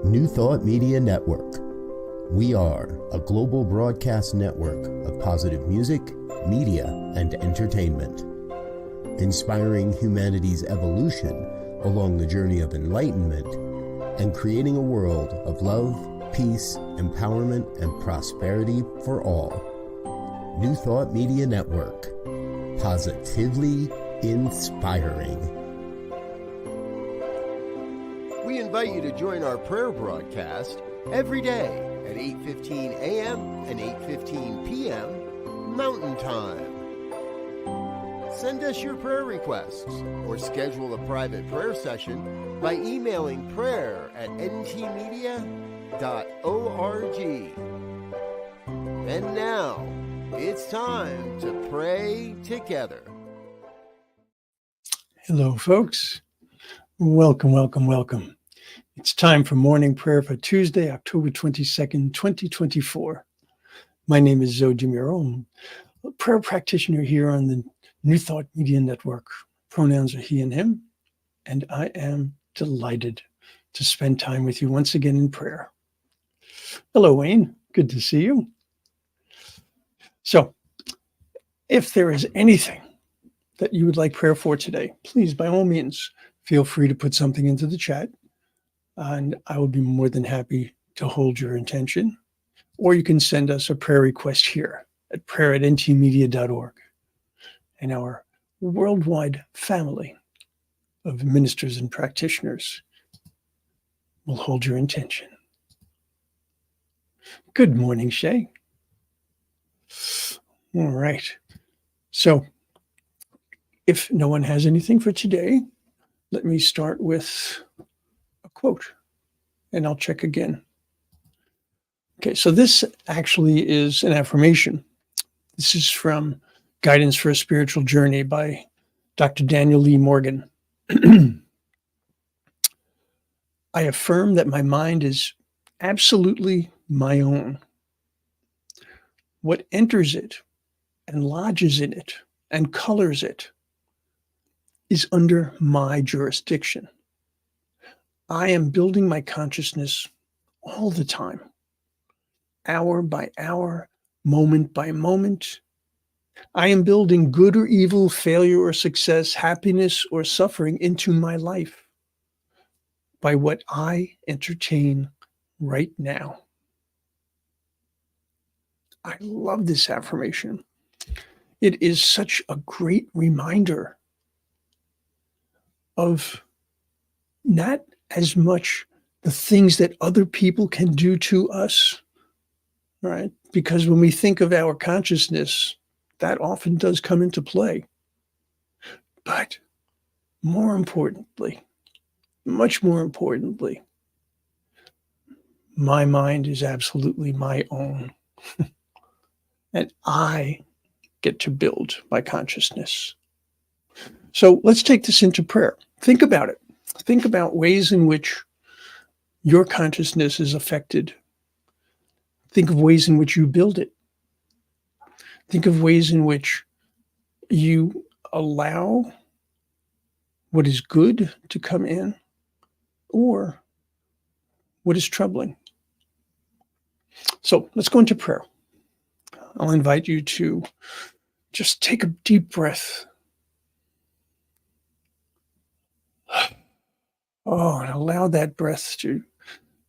New Thought Media Network. We are a global broadcast network of positive music, media, and entertainment, inspiring humanity's evolution along the journey of enlightenment and creating a world of love, peace, empowerment, and prosperity for all. New Thought Media Network. Positively inspiring. We invite you to join our prayer broadcast every day at 8:15 a.m. and 8:15 p.m. Mountain Time. Send us your prayer requests or schedule a private prayer session by emailing prayer@ntmedia.org. And now, it's time to pray together. Hello, folks. Welcome. It's time for morning prayer for Tuesday, October 22nd, 2024. My name is Muro. I'm a prayer practitioner here on the New Thought Media Network. Pronouns are he and him, and I am delighted to spend time with you once again in prayer. Hello, Wayne. Good to see you. So, if there is anything that you would like prayer for today, please, by all means, feel free to put something into the chat, and I will be more than happy to hold your intention. Or you can send us a prayer request here at prayer@ntmedia.org. And our worldwide family of ministers and practitioners will hold your intention. Good morning, Shay. All right. So, if no one has anything for today, let me start with a quote, and I'll check again. Okay, so this actually is an affirmation. This is from Guidance for a Spiritual Journey by Dr. Daniel Lee Morgan. I affirm that my mind is absolutely my own. What enters it and lodges in it and colors it is under my jurisdiction. I am building my consciousness all the time, hour by hour, moment by moment. I am building good or evil, failure or success, happiness or suffering into my life by what I entertain right now. I love this affirmation. It is such a great reminder of not as much the things that other people can do to us, right? Because when we think of our consciousness, that often does come into play. But more importantly, much more importantly, my mind is absolutely my own. And I get to build my consciousness. So let's take this into prayer. Think about it. Think about ways in which your consciousness is affected. Think of ways in which you build it. Think of ways in which you allow what is good to come in or what is troubling. So let's go into prayer. I'll invite you to just take a deep breath. Oh, and allow that breath to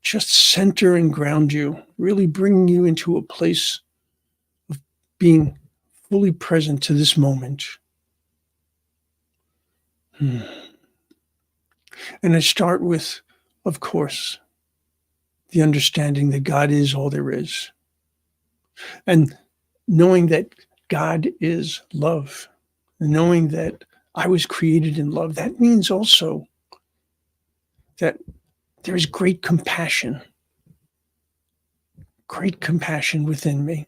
just center and ground you, really bringing you into a place of being fully present to this moment. And I start with, of course, the understanding that God is all there is. And knowing that God is love, and knowing that I was created in love, that means also that there is great compassion within me.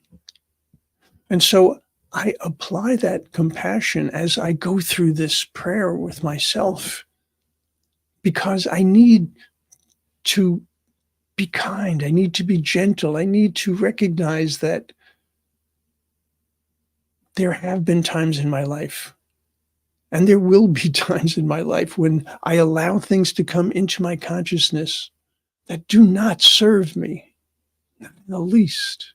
And so I apply that compassion as I go through this prayer with myself, because I need to be kind. I need to be gentle. I need to recognize that there have been times in my life, and there will be times in my life when I allow things to come into my consciousness that do not serve me, not in the least.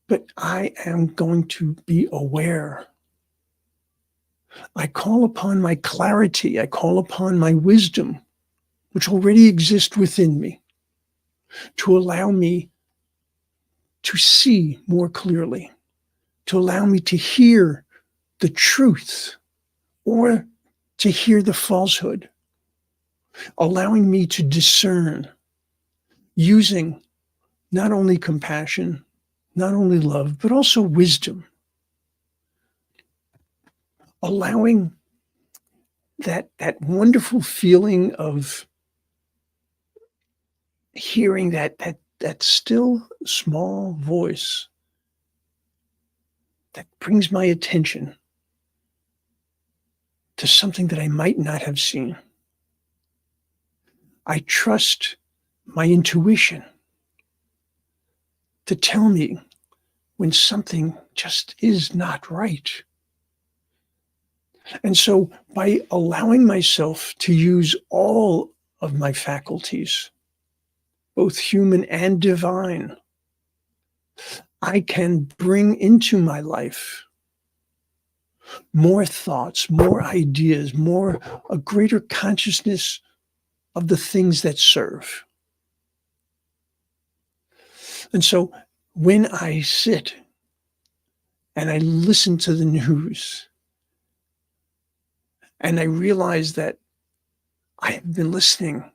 But I am going to be aware. I call upon my clarity. I call upon my wisdom, which already exists within me, to allow me to see more clearly, to allow me to hear the truth or to hear the falsehood, allowing me to discern using not only compassion, not only love, but also wisdom, allowing that wonderful feeling of hearing that still small voice that brings my attention to something that I might not have seen. I trust my intuition to tell me when something just is not right. And so by allowing myself to use all of my faculties, both human and divine, I can bring into my life more thoughts, more ideas, a greater consciousness of the things that serve. And so when I sit and I listen to the news and I realize that I have been listening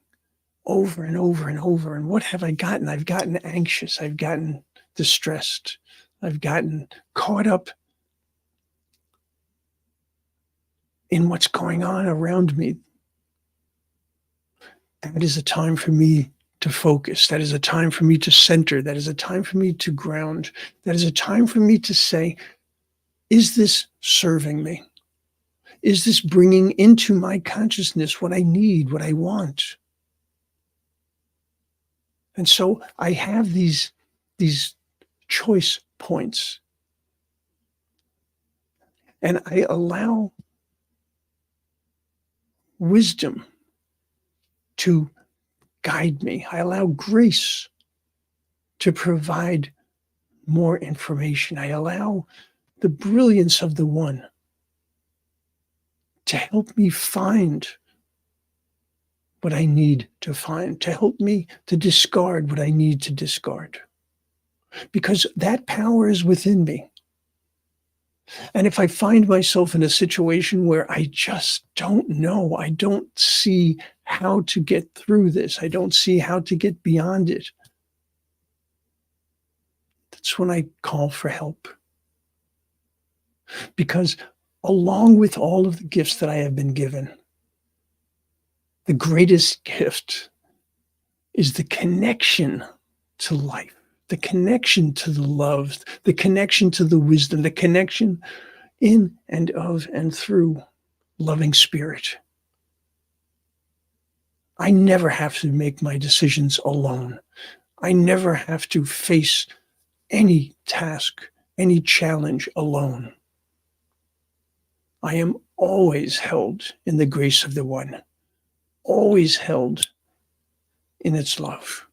over and over and over, and what have I gotten? I've gotten anxious. I've gotten distressed. I've gotten caught up in what's going on around me. That is a time for me to focus. That is a time for me to center. That is a time for me to ground. That is a time for me to say, is this serving me? Is this bringing into my consciousness what I need, what I want? And so I have these choice points. And I allow wisdom to guide me. I allow grace to provide more information. I allow the brilliance of the One to help me find what I need to find, to help me to discard what I need to discard. Because that power is within me. And if I find myself in a situation where I just don't know, I don't see how to get through this, I don't see how to get beyond it, that's when I call for help. Because along with all of the gifts that I have been given, the greatest gift is the connection to life, the connection to the love, the connection to the wisdom, the connection in and of and through loving spirit. I never have to make my decisions alone. I never have to face any task, any challenge alone. I am always held in the grace of the One, always held in its love.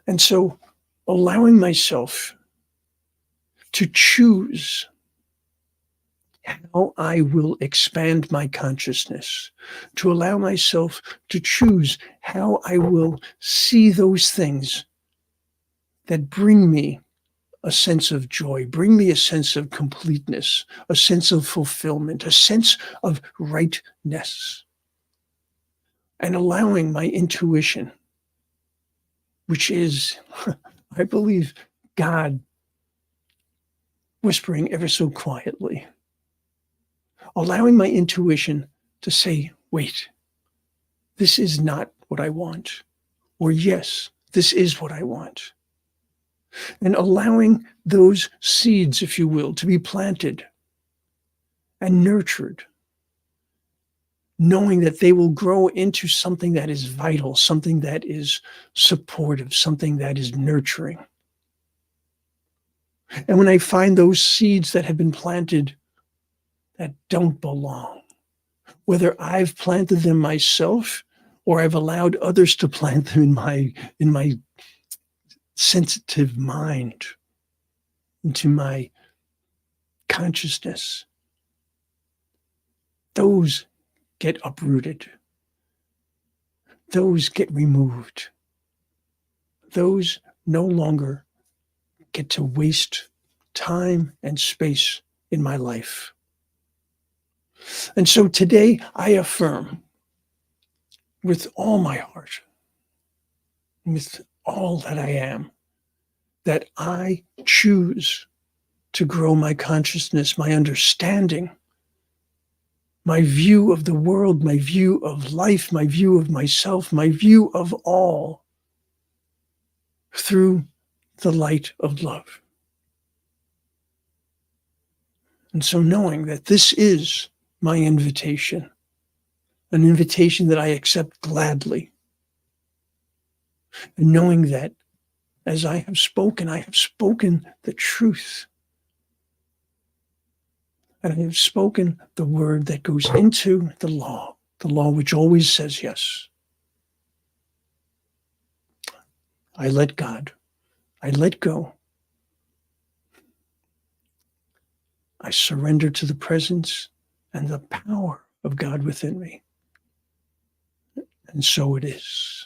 And so allowing myself to choose how I will expand my consciousness, to allow myself to choose how I will see those things that bring me a sense of joy, bring me a sense of completeness, a sense of fulfillment, a sense of rightness, and allowing my intuition, which is, I believe, God whispering ever so quietly, allowing my intuition to say, wait, this is not what I want, or yes, this is what I want. And allowing those seeds, if you will, to be planted and nurtured, knowing that they will grow into something that is vital, something that is supportive, something that is nurturing. And when I find those seeds that have been planted that don't belong, whether I've planted them myself or I've allowed others to plant them in my sensitive mind, into my consciousness, those get uprooted. Those get removed. Those no longer get to waste time and space in my life. And so today I affirm with all my heart, with all that I am, that I choose to grow my consciousness, my understanding, my view of the world, my view of life, my view of myself, my view of all through the light of love. And so knowing that this is my invitation, an invitation that I accept gladly, and knowing that as I have spoken the truth. And I have spoken the word that goes into the law which always says yes. I let God. I let go. I surrender to the presence and the power of God within me. And so it is.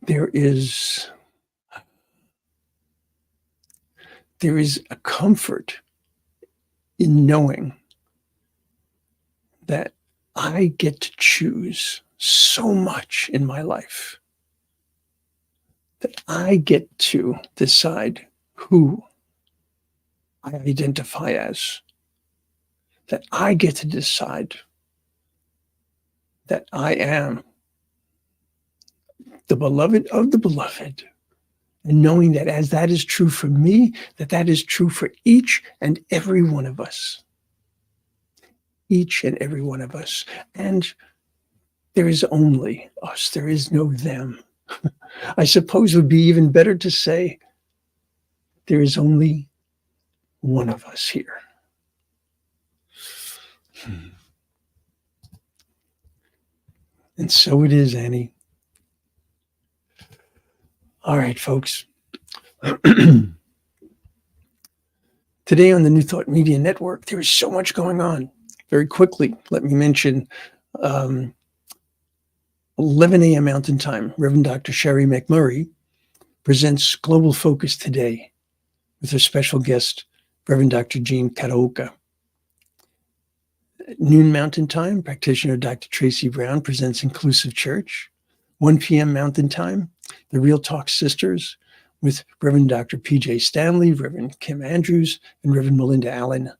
There is a comfort in knowing that I get to choose so much in my life, that I get to decide who I identify as, that I get to decide that I am the beloved of the beloved, and knowing that as that is true for me, that is true for each and every one of us. Each and every one of us. And there is only us. There is no them. I suppose it would be even better to say there is only one of us here. And so it is, Annie. All right, folks. Today on the New Thought Media Network, there is so much going on. Very quickly, let me mention 11 a.m. Mountain Time, Reverend Dr. Sherry McMurray presents Global Focus Today with her special guest, Reverend Dr. Jean Karaoka. At noon Mountain Time, Practitioner Dr. Tracy Brown presents Inclusive Church. 1 p.m. Mountain Time, The Real Talk Sisters with Reverend Dr. P.J. Stanley, Reverend Kim Andrews, and Reverend Melinda Allen.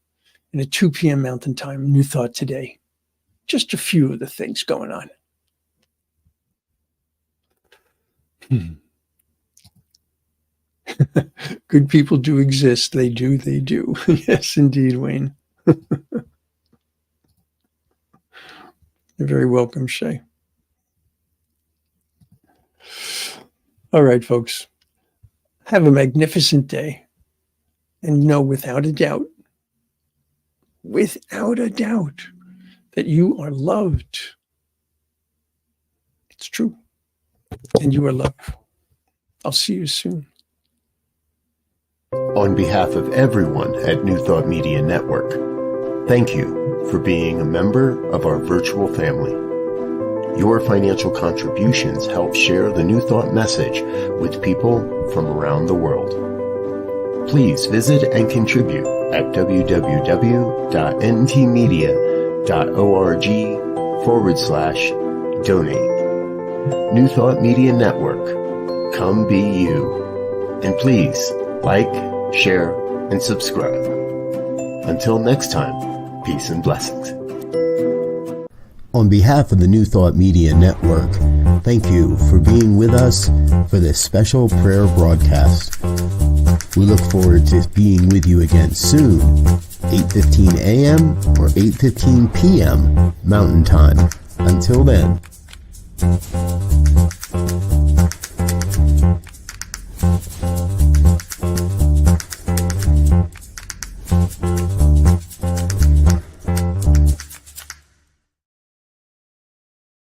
And at 2 p.m. Mountain Time, New Thought Today. Just a few of the things going on. Good people do exist. They do. Yes, indeed, Wayne. You're very welcome, Shay. All right, folks. Have a magnificent day. And know without a doubt, that you are loved. It's true. And you are loved. I'll see you soon. On behalf of everyone at New Thought Media Network, thank you for being a member of our virtual family. Your financial contributions help share the New Thought message with people from around the world. Please visit and contribute at www.ntmedia.org/donate. New Thought Media Network. Come be you. And please like, share, and subscribe. Until next time, peace and blessings. On behalf of the New Thought Media Network, thank you for being with us for this special prayer broadcast. We look forward to being with you again soon, 8:15 a.m. or 8:15 p.m. Mountain Time. Until then,